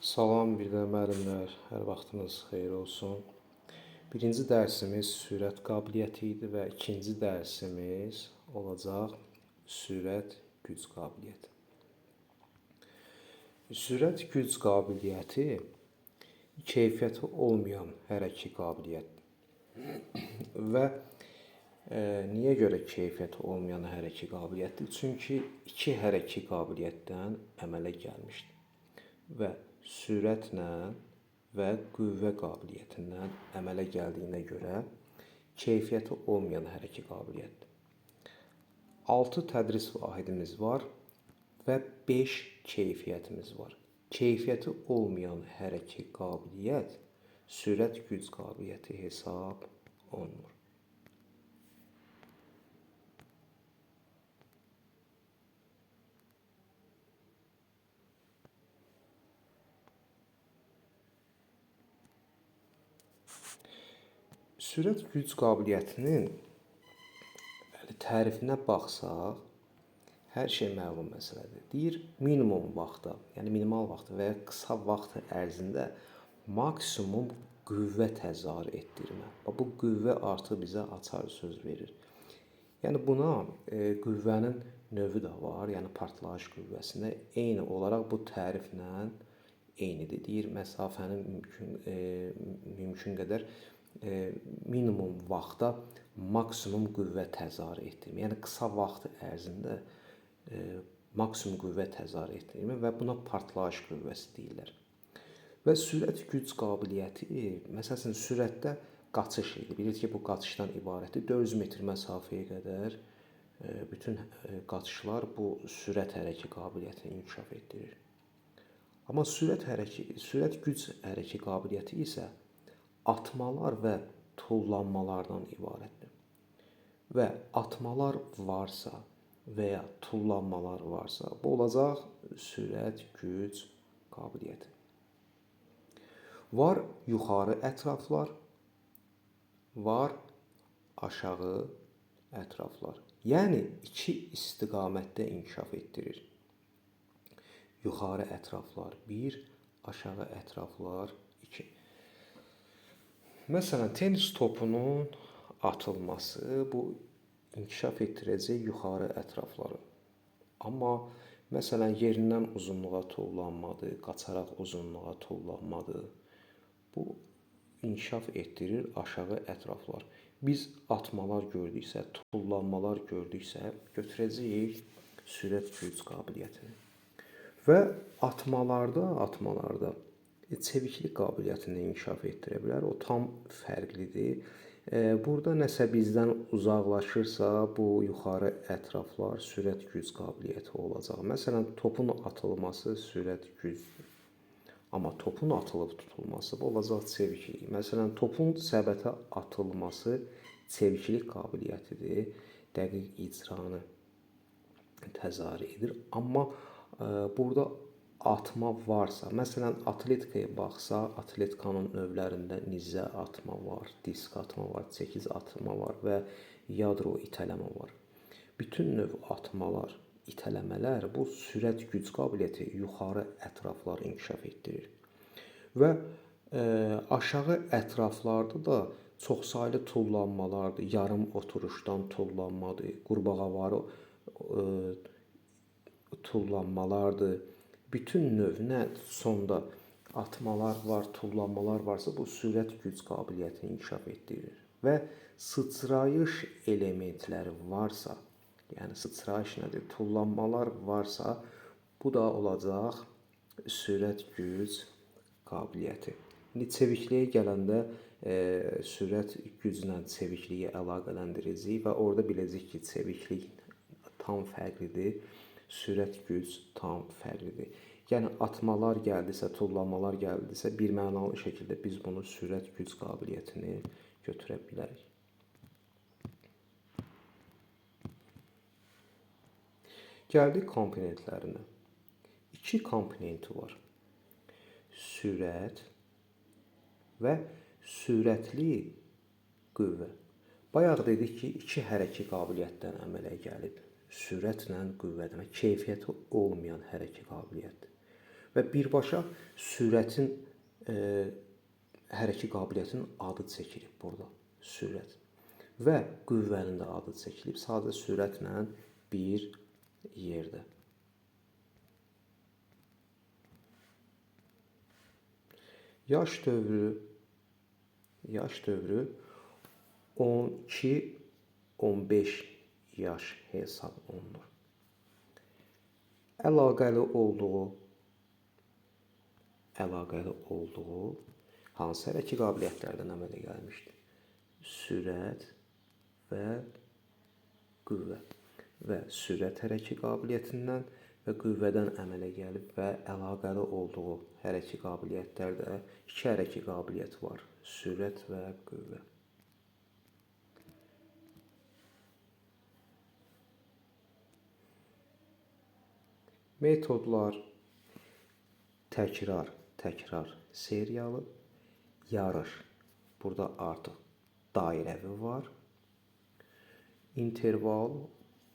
Salam bir də müəllimlər, hər vaxtınız xeyir olsun. Birinci dərsimiz sürət qabiliyyəti idi və ikinci dərsimiz olacaq sürət güc qabiliyyəti. Sürət güc qabiliyyəti keyfiyyəti olmayan hərəkət qabiliyyətdir. Və niyə görə keyfiyyəti olmayan hərəkət qabiliyyətdir? Çünki iki hərəkət qabiliyyətdən əmələ gəlmişdir və sürətlə və qüvvə qabiliyyətindən əmələ gəldiyinə görə keyfiyyəti olmayan hərəkət qabiliyyətdir. 6 tədris vahidimiz var və 5 keyfiyyətimiz var. Keyfiyyəti olmayan hərəkət qabiliyyət sürət güc qabiliyyəti hesab olunur. Sürət güc qabiliyyətinin tərifinə baxsaq, hər şey məlum məsələdir. Deyir, minimum vaxtda, yəni minimal vaxtda və ya qısa vaxt ərzində maksimum qüvvə təzahür etdirmə. Bu qüvvə artıq bizə açar söz verir. Yəni buna qüvvənin növü də var, yəni partlayış qüvvəsinə eyni olaraq bu təriflə eynidir. Deyir, məsafənin mümkün qədər minimum vaxtda maksimum qüvvə təzahür etdirmə. Yəni qısa vaxt ərzində maksimum qüvvə təzahür etdirmə və buna partlayış qüvvəsi deyirlər. Və sürət güc qabiliyyəti, məsələn, sürətdə qaçış idi. Bilirik ki, bu qaçışdan ibarətdir. 400 metr məsafəyə qədər bütün qaçışlar bu sürət hərəkət qabiliyyətini inkişaf etdirir. Amma sürət güc hərəkət qabiliyyəti isə atmalar və tullanmalardan ibarətdir. Və atmalar varsa və ya tullanmalar varsa, bu olacaq sürət güc qabiliyyəti. Var yuxarı ətraflar, var aşağı ətraflar. Yəni iki istiqamətdə inkişaf etdirir. Yuxarı ətraflar 1, aşağı ətraflar 2. Məsələn, tenis topunun atılması bu inkişaf etdirəcək yuxarı ətrafları. Amma məsələn, yerindən uzunluğa tullanmadır, qaçaraq uzunluğa tullanmadır. Bu inkişaf etdirir aşağı ətraflar. Biz atmalar gördüksə, tullanmalar gördüksə, götürəcəyik sürət güc qabiliyyətini. Və atmalarda çeviklik qabiliyyətini inkişaf etdirə bilər. O tam fərqlidir. Burada nəsə bizdən uzaqlaşırsa, bu yuxarı ətraflar sürət güc qabiliyyəti olacaq. Məsələn, topun atılması sürət gücdür. Amma topun atılıb tutulması bu olacaq çeviklik. Məsələn, topun səbətə atılması çeviklik qabiliyyətidir. Dəqiq icranı təzahür edir. Amma burada atma varsa, məsələn, atletikaya baxsaq, atletikanın növlərində nizə atma var, disk atma var, çəkic atma var və yadro itələmə var. Bütün növ atmalar, itələmələr bu sürət güc qabiliyyəti yuxarı ətraflar inkişaf etdirir. Və aşağı ətraflarda da çoxsaylı tullanmalardır, yarım oturuşdan tullanmadır, qurbağavarı tullanmalardır. Bütün növünə sonda atmalar var, tullanmalar varsa bu sürət güc qabiliyyətini inkişaf etdirir. Və sıçrayış elementləri varsa, yəni sıçrayış nədir? Tullanmalar varsa, bu da olacaq sürət güc qabiliyyəti. İndi çevikliyə gələndə sürət güclə çevikliyi əlaqələndirəcəyik və orada biləcəyik ki, çeviklik tam fərqlidir, sürət güc tam fərqlidir. Yəni atmalar gəldisə, tullanmalar gəldisə, birmənalı şəkildə biz bunu sürət güc qabiliyyətini götürə bilərik. Gəldik komponentlərinə. 2 komponenti var. Sürət və sürətli qüvvə. Bayaq dedik ki, 2 hərəkət qabiliyyətdən əmələ gəlib. Sürətlə qüvvə demək, keyfiyyəti olmayan hərəkət qabiliyyətdir. və birbaşa sürətin hərəkət qabiliyyətinin adı çəkilib burada. Sürət və qüvvənin də adı çəkilib. Sadə sürətlə bir yerdə. Yaş dövrü 12-15 yaş hesab olunur. Əlaqəli olduğu hansı hərəkət qabiliyyətlərdən əmələ gəlmişdir? Sürət və qüvvə və sürət hərəkət qabiliyyətindən və qüvvədən əmələ gəlib və əlaqəli olduğu hərəkət qabiliyyətlərdə iki hərəkət qabiliyyət var. Sürət və qüvvə. Metodlar təkrar seriyalı, yarış. Burada artıq dairəvi var. İnterval,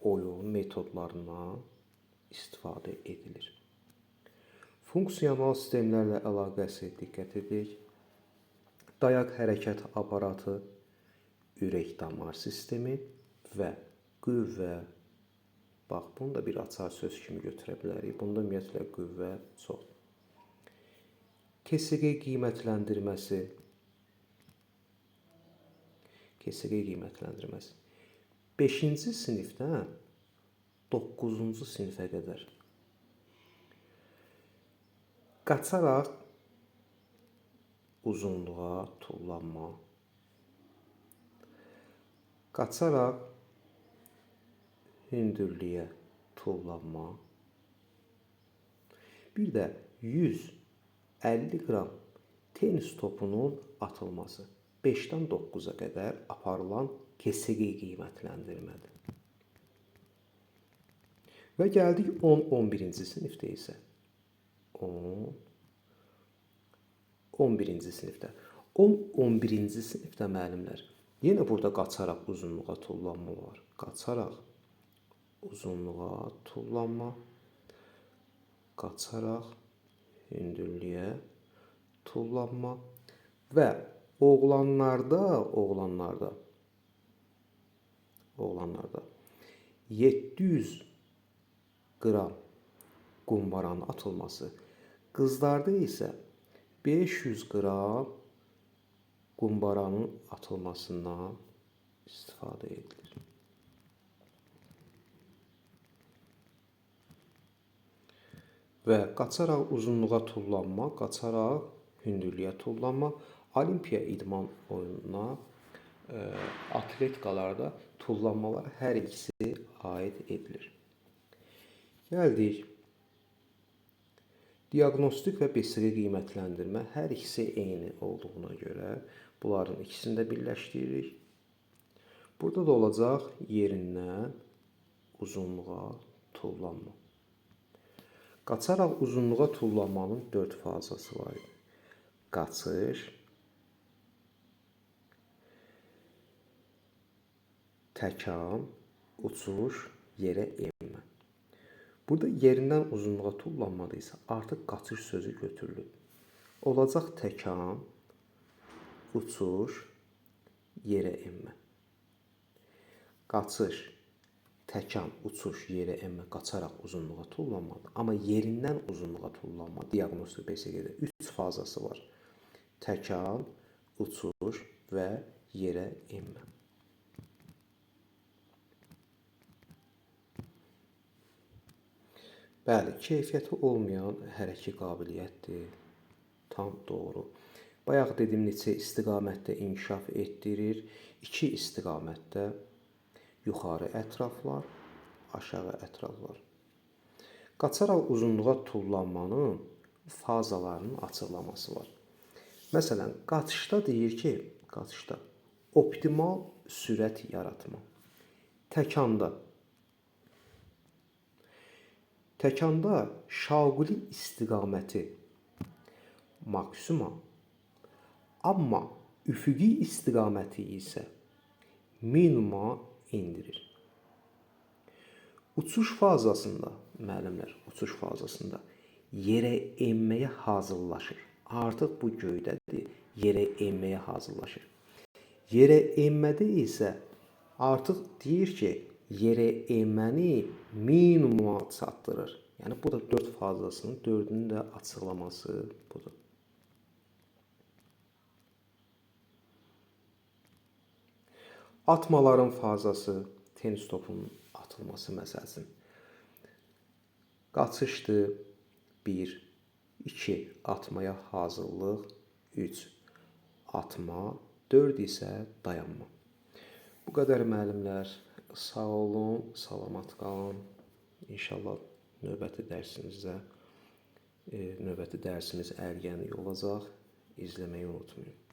oyun metodlarından istifadə edilir. Funksiyonal sistemlərlə əlaqəsi diqqət edək. Dayaq hərəkət aparatı, ürək-damar sistemi və qüvvə. Bax, bunu da bir açar söz kimi götürə bilərik. Bunda ümumiyyətlə qüvvə çoxdur. KSQ qiymətləndirməsi. 5-ci sinifdən 9-cu sinifə qədər qaçaraq uzunluğa tullanma, qaçaraq hündürlüyə tullanma, bir də 150 qram tenis topunun atılması 5-dən 9-a qədər aparılan KSQ qiymətləndirmədir. Və gəldik 10-11-ci sinifdə isə 11-ci sinifdə 11-ci sinifdə müəllimlər yenə burada qaçaraq uzunluğa tullanma var. Qaçaraq uzunluğa tullanma, qaçaraq hündürlüyə tullanma və oğlanlarda 700 qram qumbaranın atılması, qızlarda isə 500 qram qumbaranın atılmasından istifadə edilir. Və qaçaraq uzunluğa tullanma, qaçaraq hündürlüyə tullanma, olimpiya idman oyununa, atletikalarda tullanmalar hər ikisi aid edilir. Gəldik. Diaqnostik və BSR qiymətləndirmə hər ikisi eyni olduğuna görə bunların ikisini də birləşdiririk. Burada da olacaq yerindən uzunluğa tullanma. Qaçaraq uzunluğa tullanmanın 4 fazası var. Qaçış, təkan, uçuş, yerə enmə. Burada yerindən uzunluğa tullanmada isə artıq qaçış sözü götürülür. Olacaq təkan, uçuş, yerə enmə. Qaçış, təkan, uçuş, yerə enmə, qaçaraq uzunluğa tullanmadır. Amma yerindən uzunluğa tullanma, diaqnostik BSG-də 3 fazası var. Təkan, uçuş və yerə enmə. Bəli, keyfiyyəti olmayan hərəkət qabiliyyətdir. Tam doğru. Bayaq dedim, neçə istiqamətdə inkişaf etdirir. 2 istiqamətdə yuxarı ətraflar, aşağı ətraflar. Qaçaraq uzunluğa tullanmanın fazalarının açıqlaması var. Məsələn, qaçışda deyir ki, optimal sürət yaratma. Təkanda şaquli istiqaməti maksimum, amma üfüqi istiqaməti isə minimuma indirir. Uçuş fazasında, müəllimlər, yerə enməyə hazırlaşır. Artıq bu göydədir, yerə enməyə hazırlaşır. Yerə enmədə isə artıq deyir ki, yerə enməni minimuma çatdırır. Yəni bu da 4 fazasının 4-ünün də açıqlaması budur. Atmaların fazası, tenis topunun atılması məsələsi. Qaçışdır 1, 2 atmaya hazırlıq, 3 atma, 4 isə dayanma. Bu qədər müəllimlər, sağ olun, salamat qalın. İnşallah növbəti dərsimiz ərgənlik olacaq. İzləməyi unutmayın.